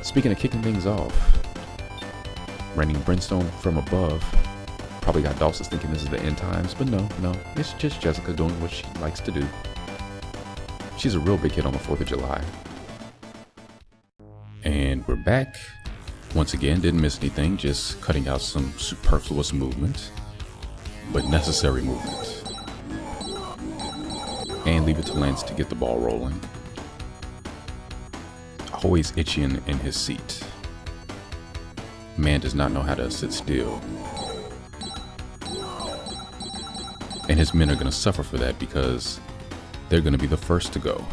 Speaking of kicking things off, raining brimstone from above. Probably got Dawson thinking this is the end times, but no, it's just Jessica doing what she likes to do. She's a real big hit on the 4th of July. And we're back. Once again, didn't miss anything, just cutting out some superfluous movement, but necessary movement. And leave it to Lance to get the ball rolling. Always itching in his seat. Man does not know how to sit still. And his men are going to suffer for that because they're going to be the first to go.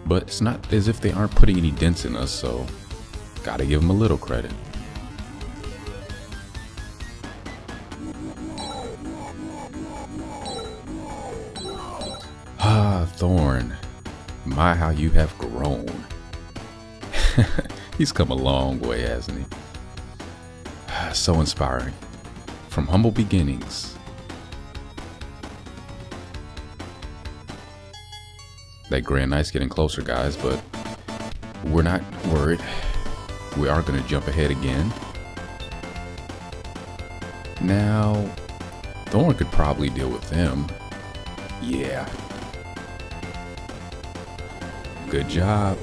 But it's not as if they aren't putting any dents in us, so gotta give them a little credit. Thorn, my how you have grown. He's come a long way, hasn't he? So inspiring. From humble beginnings. That Grand Knight's getting closer, guys, but we're not worried. We are going to jump ahead again. Now, Thorn could probably deal with them. Yeah. Good job.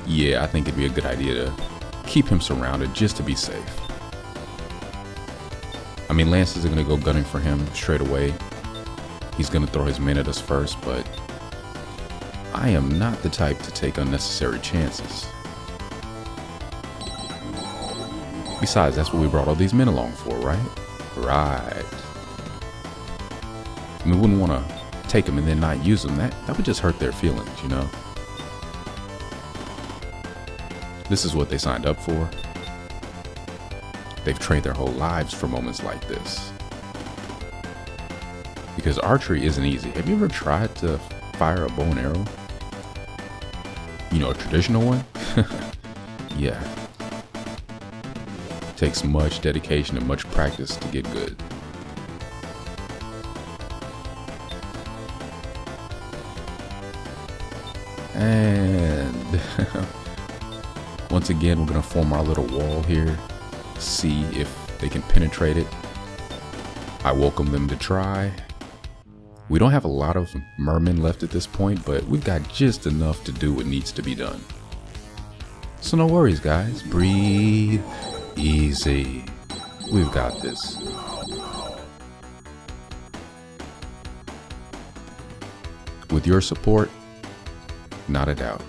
Yeah, I think it'd be a good idea to keep him surrounded just to be safe. I mean, Lance isn't going to go gunning for him straight away. He's going to throw his men at us first, but I am not the type to take unnecessary chances. Besides, that's what we brought all these men along for, right? Right. We wouldn't want to take them and then not use them. That would just hurt their feelings, you know? This is what they signed up for. They've trained their whole lives for moments like this. Because archery isn't easy. Have you ever tried to fire a bow and arrow? You know, a traditional one? Yeah. Takes much dedication and much practice to get good. And once again, we're going to form our little wall here. See if they can penetrate it. I welcome them to try. We don't have a lot of mermen left at this point, but we've got just enough to do what needs to be done. So no worries, guys. Breathe easy. We've got this. With your support, not a doubt.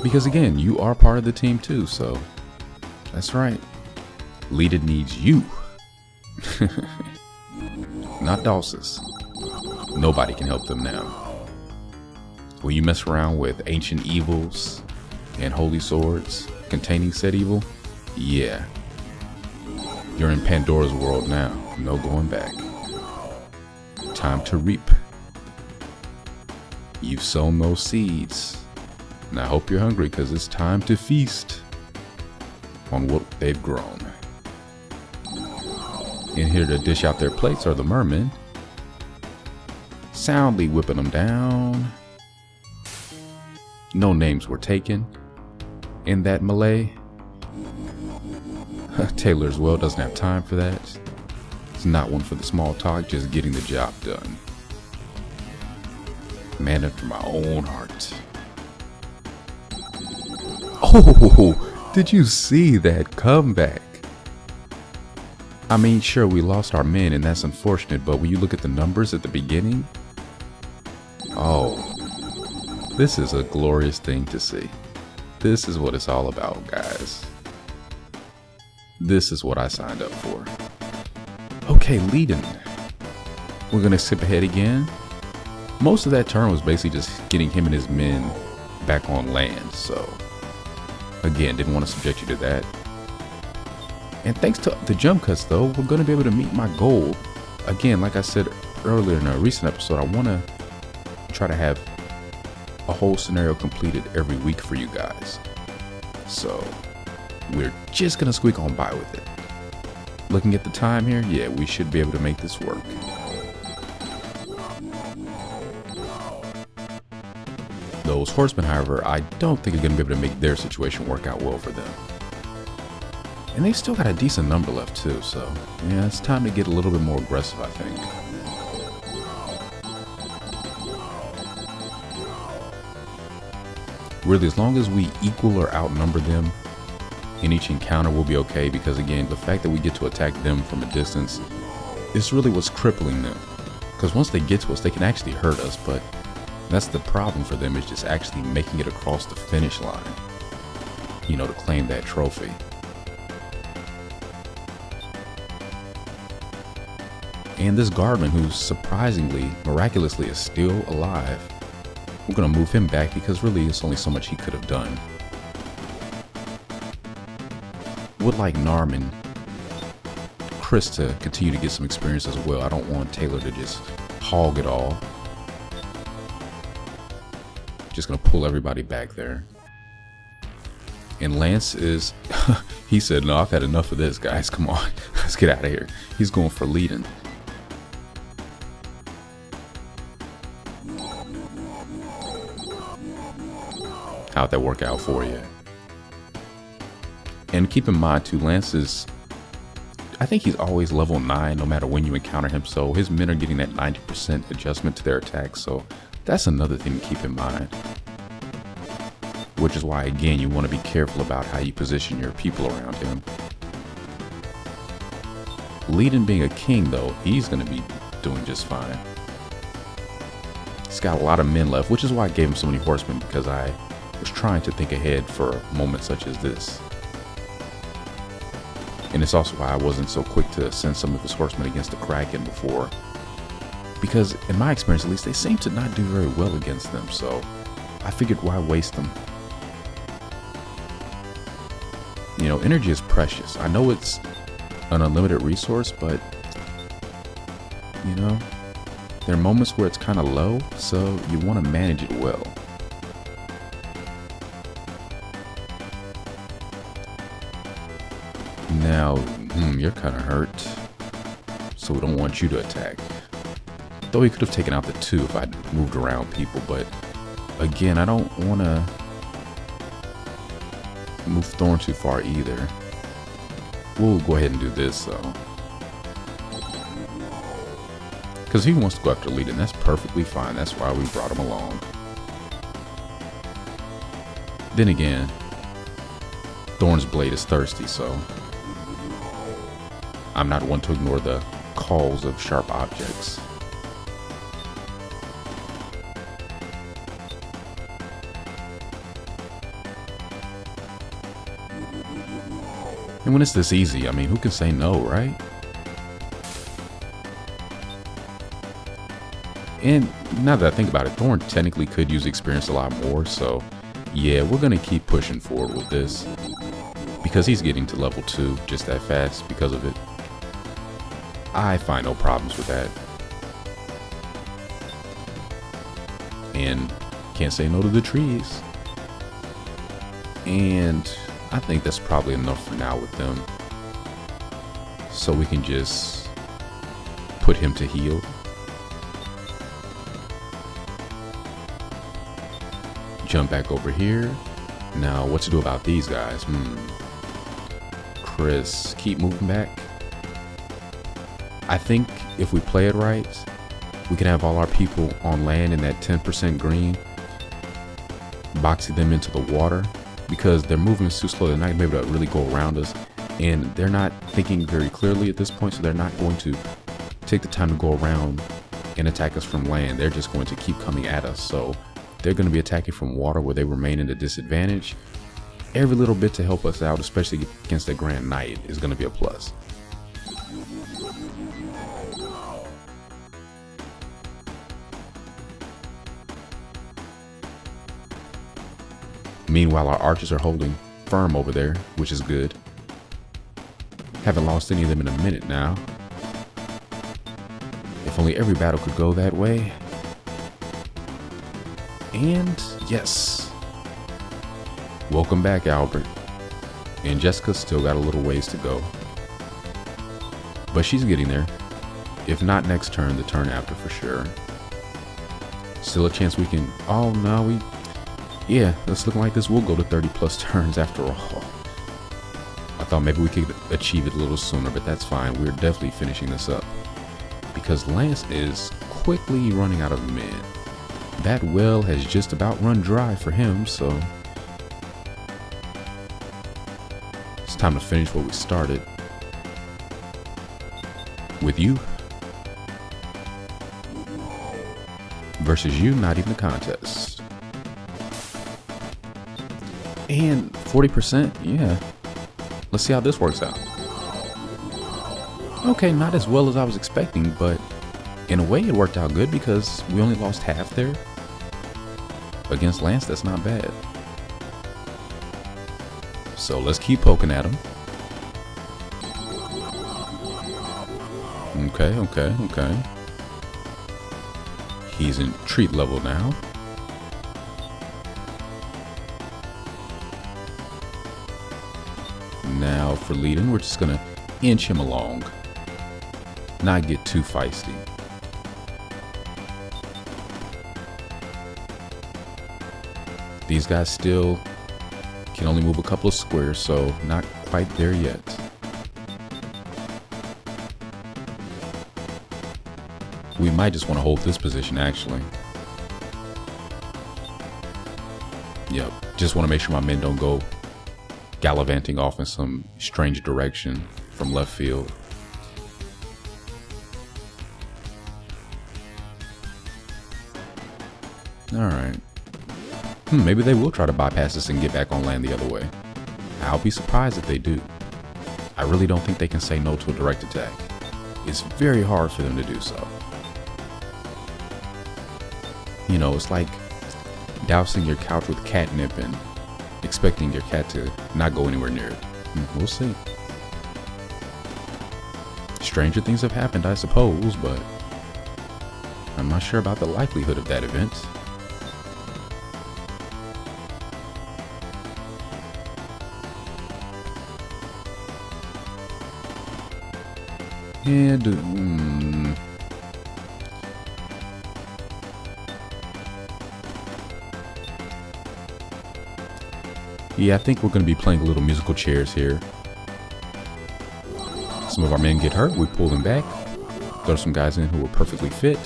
Because again, you are part of the team too, so that's right. Lita needs you. Not Dawson's. Nobody can help them now. When you mess around with ancient evils and holy swords containing said evil, yeah. You're in Pandora's world now. No going back. Time to reap. You've sown those seeds. And I hope you're hungry because it's time to feast on what they've grown. In here to dish out their plates are the mermen. Soundly whipping them down. No names were taken in that melee. Taylor as well doesn't have time for that. It's not one for the small talk, just getting the job done. Man after my own heart. Oh, did you see that comeback? I mean, sure, we lost our men and that's unfortunate, but when you look at the numbers at the beginning, oh, this is a glorious thing to see. This is what it's all about, guys. This is what I signed up for. Okay, leading. We're going to skip ahead again. Most of that turn was basically just getting him and his men back on land, so again, didn't want to subject you to that. And thanks to the jump cuts though, we're going to be able to meet my goal again, like I said earlier in a recent episode, I want to try to have a whole scenario completed every week for you guys. So we're just going to squeak on by with it. Looking at the time here, yeah, we should be able to make this work. Those horsemen, however, I don't think are going to be able to make their situation work out well for them. And they've still got a decent number left too, so yeah, it's time to get a little bit more aggressive, I think. Really, as long as we equal or outnumber them in each encounter, we'll be okay, because again, the fact that we get to attack them from a distance is really what's crippling them. Because once they get to us, they can actually hurt us, but that's the problem for them, is just actually making it across the finish line, you know, to claim that trophy. And this guardman, who surprisingly, miraculously is still alive, we're going to move him back because really it's only so much he could have done. Would like Narm and Chris to continue to get some experience as well. I don't want Taylor to just hog it all. Just going to pull everybody back there. And Lance is, he said, no, I've had enough of this, guys. Come on, let's get out of here. He's going for leading. How'd that work out for you? And keep in mind too, Lance is, I think he's always level 9 no matter when you encounter him, so his men are getting that 90% adjustment to their attacks, so that's another thing to keep in mind. Which is why, again, you want to be careful about how you position your people around him. Leading being a king though, he's going to be doing just fine. He's got a lot of men left, which is why I gave him so many horsemen, because I was trying to think ahead for a moment such as this. And it's also why I wasn't so quick to send some of his horsemen against the Kraken before, because in my experience at least, they seem to not do very well against them, so I figured why waste them. You know, energy is precious. I know it's an unlimited resource, but you know, there are moments where it's kind of low, so you want to manage it well. Now, you're kind of hurt, so we don't want you to attack. Though he could have taken out the 2 if I'd moved around people, but again, I don't want to move Thorn too far either. We'll go ahead and do this though, because he wants to go after leading. That's perfectly fine. That's why we brought him along. Then again, Thorn's blade is thirsty, so I'm not one to ignore the calls of sharp objects. And when it's this easy, I mean, who can say no, right? And now that I think about it, Thorn technically could use experience a lot more, so yeah, we're gonna keep pushing forward with this, because he's getting to level 2 just that fast because of it. I find no problems with that. And can't say no to the trees. And I think that's probably enough for now with them. So we can just put him to heal. Jump back over here. Now what to do about these guys? Chris, keep moving back. I think if we play it right, we can have all our people on land in that 10% green, boxing them into the water, because their movement is too slow. They're not going to be able to really go around us, and they're not thinking very clearly at this point, so they're not going to take the time to go around and attack us from land. They're just going to keep coming at us, so they're going to be attacking from water where they remain at a disadvantage. Every little bit to help us out, especially against the Grand Knight, is going to be a plus. Meanwhile, our archers are holding firm over there, which is good. Haven't lost any of them in a minute now. If only every battle could go that way. And yes. Welcome back, Albert. And Jessica's still got a little ways to go. But she's getting there. If not next turn, the turn after for sure. Still a chance we can... Oh, no, yeah, it's looking like this will go to 30 plus turns after all. I thought maybe we could achieve it a little sooner, but that's fine. We're definitely finishing this up. Because Lance is quickly running out of men. That well has just about run dry for him, so... It's time to finish what we started. With you. Versus you, not even a contest. And 40%, yeah. Let's see how this works out. Okay, not as well as I was expecting, but in a way it worked out good because we only lost half there. Against Lance, that's not bad. So let's keep poking at him. Okay. He's in treat level now. Now for leading, we're just gonna inch him along. Not get too feisty. These guys still can only move a couple of squares, so not quite there yet. We might just want to hold this position, actually. Yep, just want to make sure my men don't go gallivanting off in some strange direction from left field. Alright. Maybe they will try to bypass us and get back on land the other way. I'll be surprised if they do. I really don't think they can say no to a direct attack. It's very hard for them to do so. You know, it's like dousing your couch with catnip and expecting your cat to not go anywhere near it. We'll see. Stranger things have happened, I suppose, but I'm not sure about the likelihood of that event. And yeah, I think we're going to be playing a little musical chairs here. Some of our men get hurt, we pull them back, throw some guys in who are perfectly fit.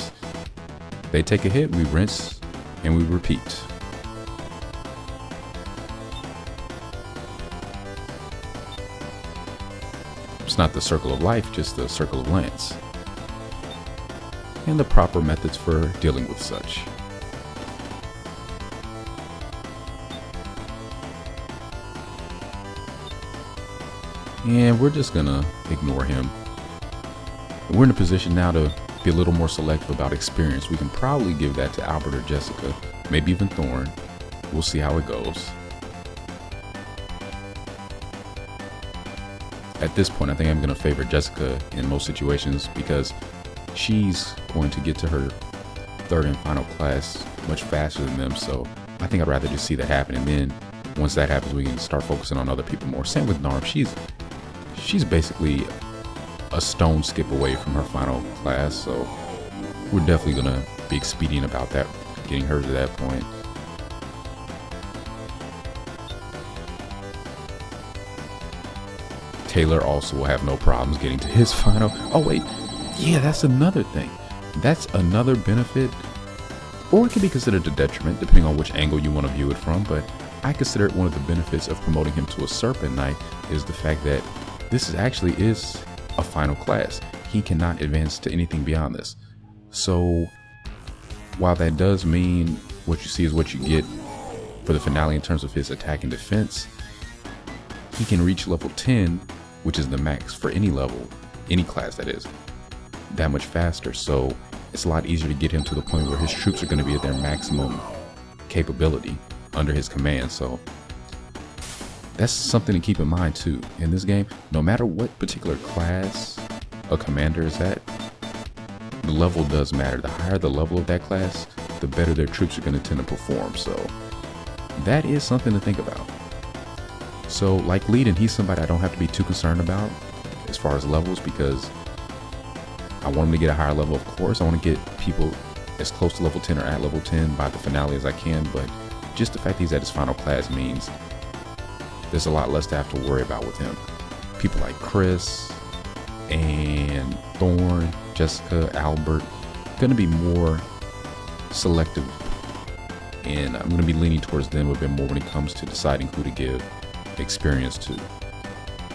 They take a hit, we rinse, and we repeat. It's not the circle of life, just the circle of Lance. And the proper methods for dealing with such. And we're just gonna ignore him. We're in a position now to be a little more selective about experience. We can probably give that to Albert or Jessica, maybe even Thorn. We'll see how it goes. At this point, I think I'm gonna favor Jessica in most situations because she's going to get to her third and final class much faster than them. So I think I'd rather just see that happen. And then once that happens, we can start focusing on other people more. Same with Narm. She's basically a stone skip away from her final class, so we're definitely gonna be expedient about that, getting her to that point. Taylor also will have no problems getting to his final. Oh wait, yeah, that's another thing. That's another benefit, or it can be considered a detriment depending on which angle you want to view it from, but I consider it one of the benefits of promoting him to a Serpent Knight is the fact that this actually is a final class. He cannot advance to anything beyond this. So while that does mean what you see is what you get for the finale in terms of his attack and defense, he can reach level 10, which is the max for any level, any class that is, that much faster. So it's a lot easier to get him to the point where his troops are going to be at their maximum capability under his command. So that's something to keep in mind too. In this game, no matter what particular class a commander is at, the level does matter. The higher the level of that class, the better their troops are going to tend to perform. So that is something to think about. So like Leading, he's somebody I don't have to be too concerned about as far as levels, because I want him to get a higher level. Of course, I want to get people as close to level 10 or at level 10 by the finale as I can, but just the fact he's at his final class means there's a lot less to have to worry about with him. People like Chris and Thorn, Jessica, Albert, going to be more selective, and I'm going to be leaning towards them a bit more when it comes to deciding who to give experience to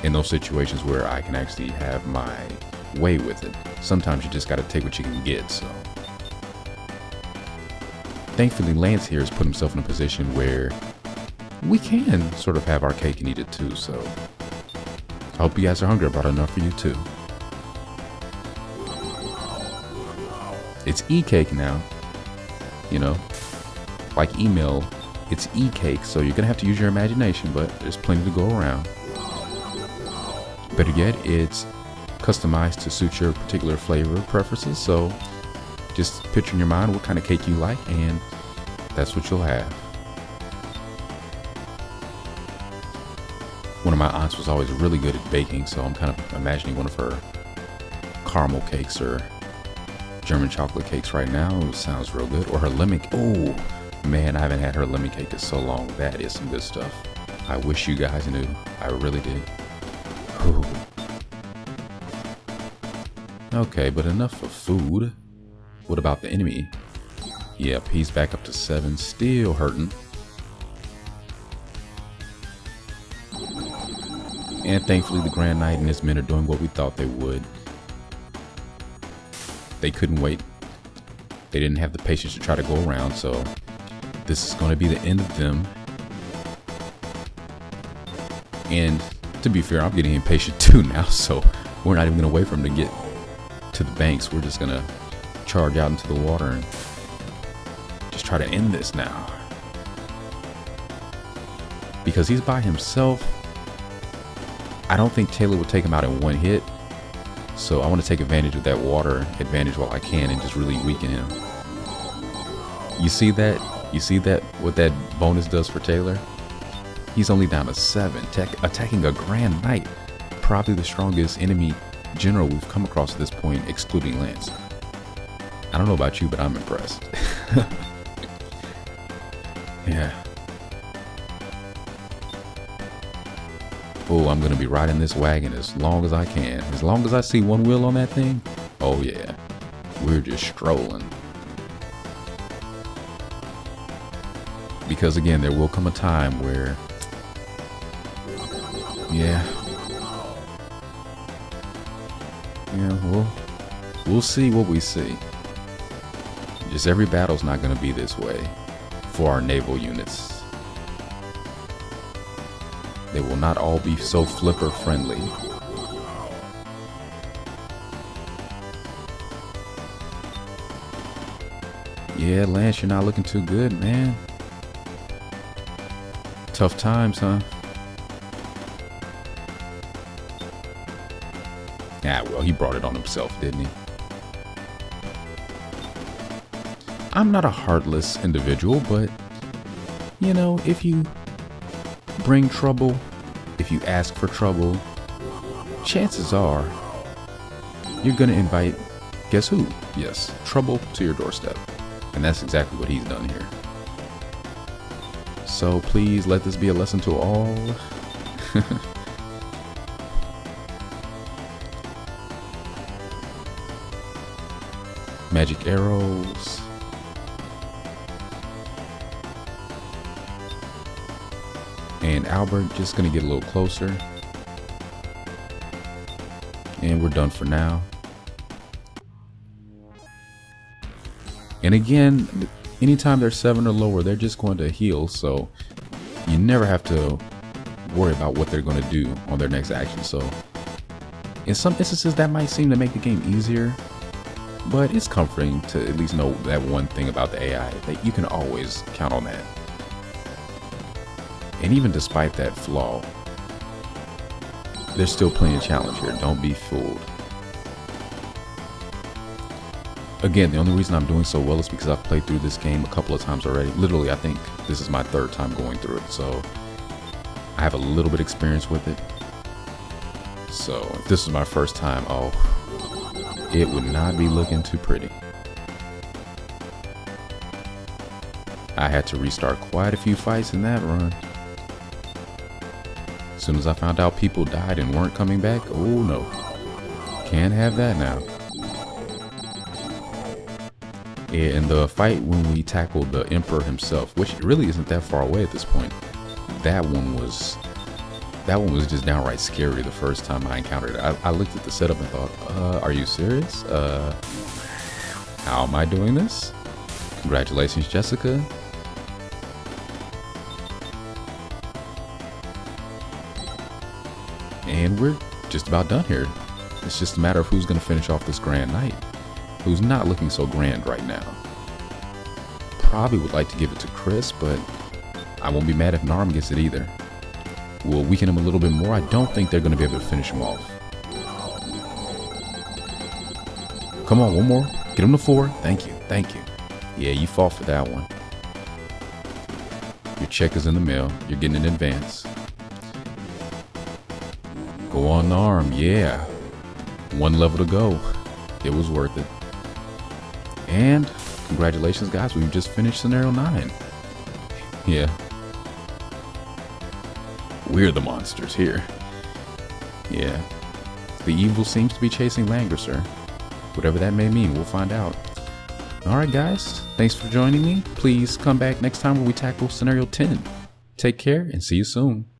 in those situations where I can actually have my way with it. Sometimes you just got to take what you can get. So thankfully Lance here has put himself in a position where we can sort of have our cake and eat it too. So I hope you guys are hungry. About enough for you too. It's e-cake now, you know, like email, it's e-cake, so you're gonna have to use your imagination, but there's plenty to go around. Better yet, it's customized to suit your particular flavor preferences, so just picture in your mind what kind of cake you like, and that's what you'll have. One of my aunts was always really good at baking, so I'm kind of imagining one of her caramel cakes or German chocolate cakes right now. It sounds real good. Or her lemon. Oh man, I haven't had her lemon cake in so long. That is some good stuff. I wish you guys knew. I really did. Ooh. Okay, but enough of food. What about the enemy? Yep, he's back up to 7, still hurting. And thankfully the Grand Knight and his men are doing what we thought they would. They couldn't wait. They didn't have the patience to try to go around, so this is going to be the end of them. And to be fair, I'm getting impatient too now, so we're not even going to wait for him to get to the banks. We're just going to charge out into the water and just try to end this now. Because he's by himself, I don't think Taylor would take him out in one hit. So I want to take advantage of that water advantage while I can and just really weaken him. You see that? You see that? What that bonus does for Taylor? He's only down to 7, attacking a Grand Knight, probably the strongest enemy general we've come across at this point, excluding Lance. I don't know about you, but I'm impressed. Yeah. Oh, I'm gonna be riding this wagon as long as I can. As long as I see one wheel on that thing, oh yeah, we're just strolling. Because again, there will come a time where, yeah, we'll see what we see. Just every battle's not gonna be this way for our naval units. They will not all be so flipper friendly. Yeah, Lance, you're not looking too good, man. Tough times, huh? Ah, well, he brought it on himself, didn't he? I'm not a heartless individual, but, you know, if you bring trouble, if you ask for trouble, chances are you're gonna invite, guess who? Yes, trouble to your doorstep. And that's exactly what he's done here. So please let this be a lesson to all. Magic arrows. And Albert just gonna get a little closer. And we're done for now. And again, anytime they're 7 or lower, they're just going to heal. So you never have to worry about what they're going to do on their next action. So in some instances, that might seem to make the game easier. But it's comforting to at least know that one thing about the AI, that you can always count on that. And even despite that flaw, there's still plenty of challenge here. Don't be fooled. Again, the only reason I'm doing so well is because I've played through this game a couple of times already. Literally, I think this is my 3rd time going through it, so I have a little bit experience with it. So if this was my first time, oh, it would not be looking too pretty. I had to restart quite a few fights in that run. As soon as I found out people died and weren't coming back, oh no, can't have that now. Yeah, and the fight when we tackled the Emperor himself, which really isn't that far away at this point, that one was just downright scary the first time I encountered it. I looked at the setup and thought, are you serious? How am I doing this? Congratulations, Jessica. And we're just about done here. It's just a matter of who's going to finish off this grand night. Who's not looking so grand right now. Probably would like to give it to Chris, but I won't be mad if Narm gets it either. We'll weaken him a little bit more. I don't think they're going to be able to finish him off. Come on, one more. Get him to 4. Thank you. Thank you. Yeah, you fought for that one. Your check is in the mail. You're getting it in advance. Go on, Narm. Yeah. 1 level to go. It was worth it. And congratulations, guys. We've just finished scenario 9. Yeah. We're the monsters here. Yeah. The evil seems to be chasing Langrisser. Whatever that may mean, we'll find out. Alright guys, thanks for joining me. Please come back next time when we tackle scenario 10. Take care and see you soon.